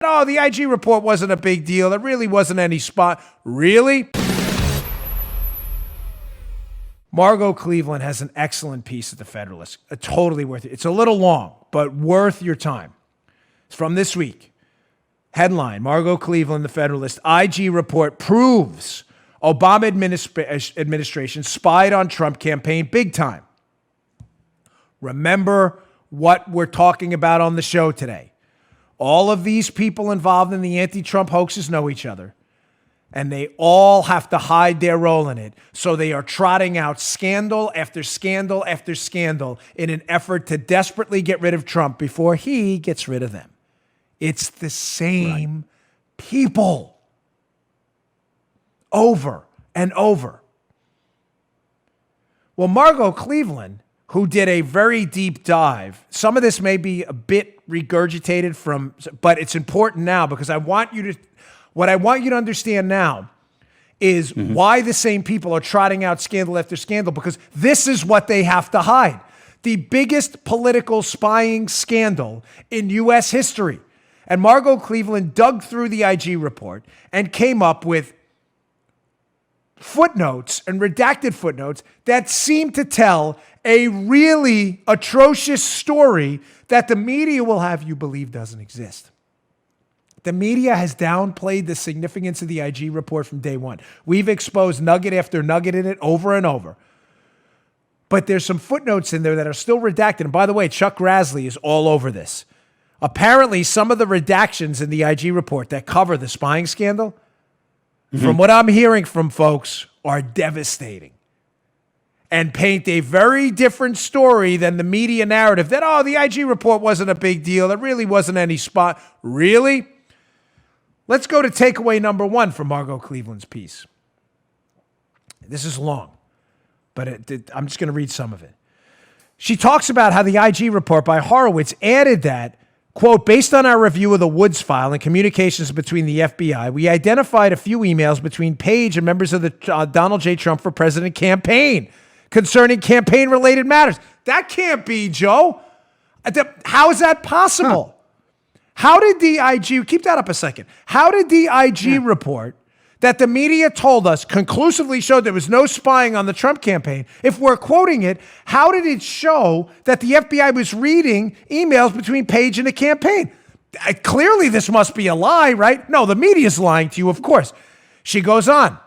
Oh, the IG report wasn't a big deal. There really wasn't any spot. Really? Margot Cleveland has an excellent piece at the Federalist. Totally worth it. It's a little long, but worth your time. It's from this week. Headline, Margot Cleveland, the Federalist, IG report proves Obama administration spied on Trump campaign big time. Remember what we're talking about on the show today. All of these people involved in the anti-Trump hoaxes know each other, and they all have to hide their role in it. So they are trotting out scandal after scandal after scandal in an effort to desperately get rid of Trump before he gets rid of them. It's the same people over and over. Well, Margot Cleveland, who did a very deep dive, some of this may be a bit regurgitated from, but it's important now because what I want you to understand now is why the same people are trotting out scandal after scandal, because this is what they have to hide. The biggest political spying scandal in U.S. history. And Margot Cleveland dug through the IG report and came up with footnotes and redacted footnotes that seem to tell a really atrocious story that the media will have you believe doesn't exist. The media has downplayed the significance of the IG report from day one. We've exposed nugget after nugget in it over and over. But there's some footnotes in there that are still redacted. And by the way, Chuck Grassley is all over this. Apparently, some of the redactions in the IG report that cover the spying scandal, from what I'm hearing from folks, are devastating and paint a very different story than the media narrative that, oh, the IG report wasn't a big deal. There really wasn't any spot. Really? Let's go to takeaway number one from Margot Cleveland's piece. This is long, but I'm just going to read some of it. She talks about how the IG report by Horowitz added that, quote, based on our review of the Woods file and communications between the FBI, we identified a few emails between Page and members of the Donald J. Trump for President campaign concerning campaign-related matters. That can't be, Joe. How is that possible? How did the IG, keep that up a second. How did the IG report that the media told us conclusively showed there was no spying on the Trump campaign? If we're quoting it, how did it show that the FBI was reading emails between Page and the campaign? Clearly, this must be a lie, right? No, the media's lying to you, of course. She goes on.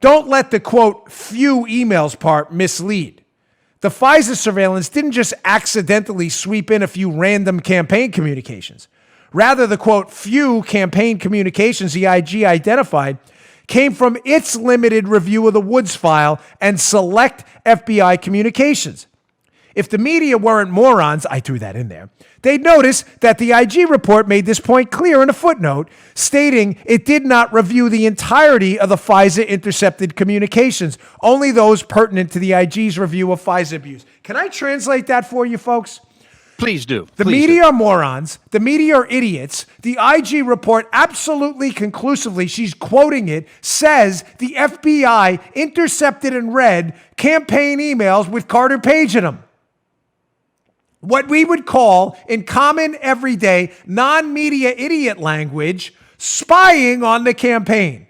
Don't let the, quote, few emails part mislead. The FISA surveillance didn't just accidentally sweep in a few random campaign communications. Rather, the, quote, few campaign communications the IG identified came from its limited review of the Woods file and select FBI communications. If the media weren't morons, I threw that in there, they'd notice that the IG report made this point clear in a footnote, stating it did not review the entirety of the FISA intercepted communications, only those pertinent to the IG's review of FISA abuse. Can I translate that for you, folks? Please do. The media are morons. The media are idiots. The IG report absolutely conclusively, she's quoting it, says the FBI intercepted and read campaign emails with Carter Page in them. What we would call, in common, everyday, non-media idiot language, spying on the campaign.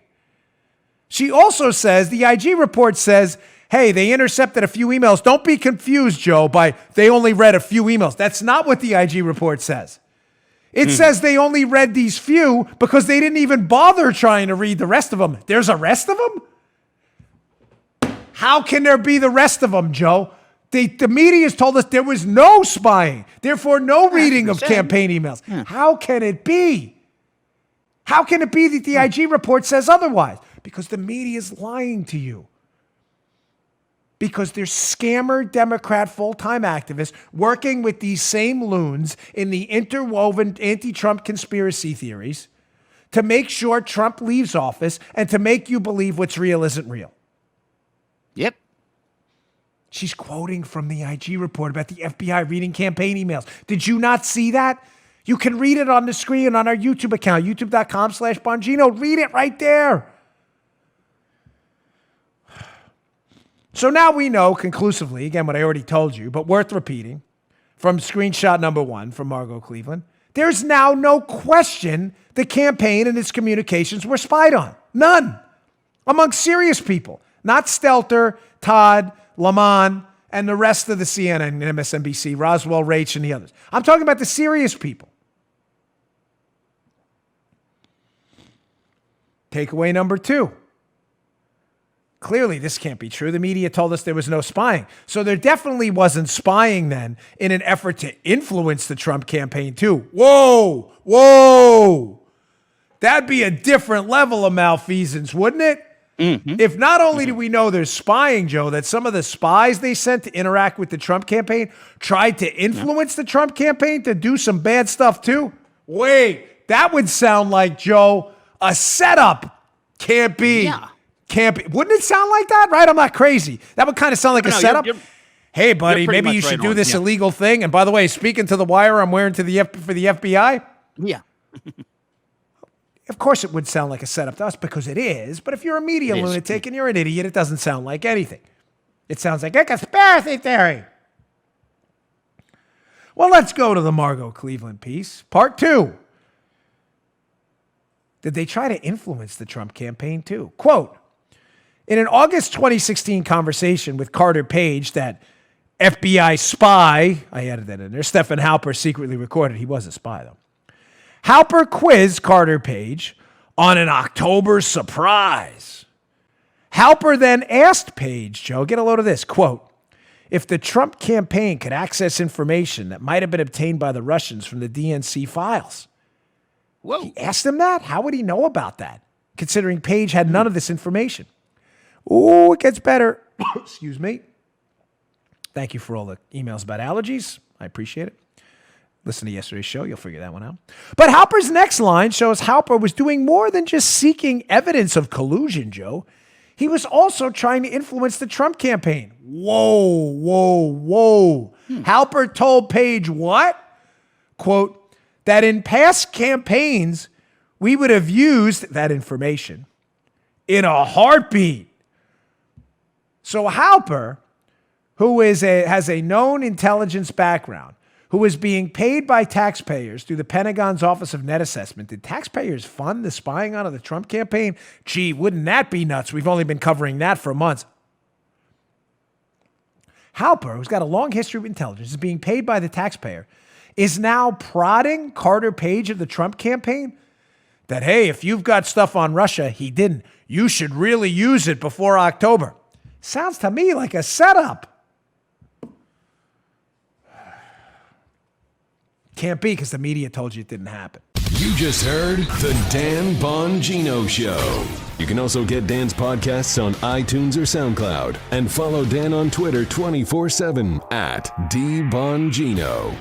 She also says, the IG report says, hey, they intercepted a few emails. Don't be confused, Joe, by they only read a few emails. That's not what the IG report says. It says they only read these few because they didn't even bother trying to read the rest of them. There's a rest of them? How can there be the rest of them, Joe? The media has told us there was no spying, therefore no reading of campaign emails. How can it be? How can it be that the IG report says otherwise? Because the media is lying to you. Because they're scammer Democrat full-time activists working with these same loons in the interwoven anti-Trump conspiracy theories to make sure Trump leaves office and to make you believe what's real isn't real. Yep. She's quoting from the IG report about the FBI reading campaign emails. Did you not see that? You can read it on the screen on our YouTube account, youtube.com/Bongino. Read it right there. So now we know conclusively, again, what I already told you, but worth repeating, from screenshot number one from Margot Cleveland, There's now no question the campaign and its communications were spied on. None. Among serious people, not Stelter, Todd, Lamont, and the rest of the CNN and MSNBC, Roswell, Rach, and the others. I'm talking about the serious people. Takeaway number 2. Clearly, this can't be true. The media told us there was no spying. So there definitely wasn't spying then in an effort to influence the Trump campaign too. Whoa. That'd be a different level of malfeasance, wouldn't it? Mm-hmm. If not only do we know there's spying, Joe, that some of the spies they sent to interact with the Trump campaign tried to influence the Trump campaign to do some bad stuff too. Wait, that would sound like, Joe, a setup. Can't be. Yeah. Can't be. Wouldn't it sound like that? Right? I'm not crazy. That would kind of sound like a setup. Hey, buddy, maybe you should do this illegal thing. And by the way, speaking to the wire, I'm wearing for the FBI. Yeah. Of course it would sound like a setup to us because it is. But if you're a media lunatic and you're an idiot, it doesn't sound like anything. It sounds like a conspiracy theory. Well, let's go to the Margot Cleveland piece. Part 2. Did they try to influence the Trump campaign too? Quote, in an August 2016 conversation with Carter Page, that FBI spy, I added that in there, Stephen Halper secretly recorded. He was a spy, though. Halper quizzed Carter Page on an October surprise. Halper then asked Page, Joe, get a load of this, quote, if the Trump campaign could access information that might have been obtained by the Russians from the DNC files. Whoa. He asked him that? How would he know about that, considering Page had none of this information? Oh, it gets better. Excuse me. Thank you for all the emails about allergies. I appreciate it. Listen to yesterday's show. You'll figure that one out. But Halper's next line shows Halper was doing more than just seeking evidence of collusion, Joe. He was also trying to influence the Trump campaign. Whoa. Halper told Page what? Quote, that in past campaigns, we would have used that information in a heartbeat. So Halper, who has a known intelligence background, who is being paid by taxpayers through the Pentagon's Office of Net Assessment. Did taxpayers fund the spying on of the Trump campaign? Gee, wouldn't that be nuts? We've only been covering that for months. Halper, who's got a long history of intelligence, is being paid by the taxpayer, is now prodding Carter Page of the Trump campaign that, hey, if you've got stuff on Russia, he didn't. You should really use it before October. Sounds to me like a setup. Can't be because the media told you it didn't happen. You just heard The Dan Bongino Show. You can also get Dan's podcasts on iTunes or SoundCloud. And follow Dan on Twitter 24/7 @DBongino.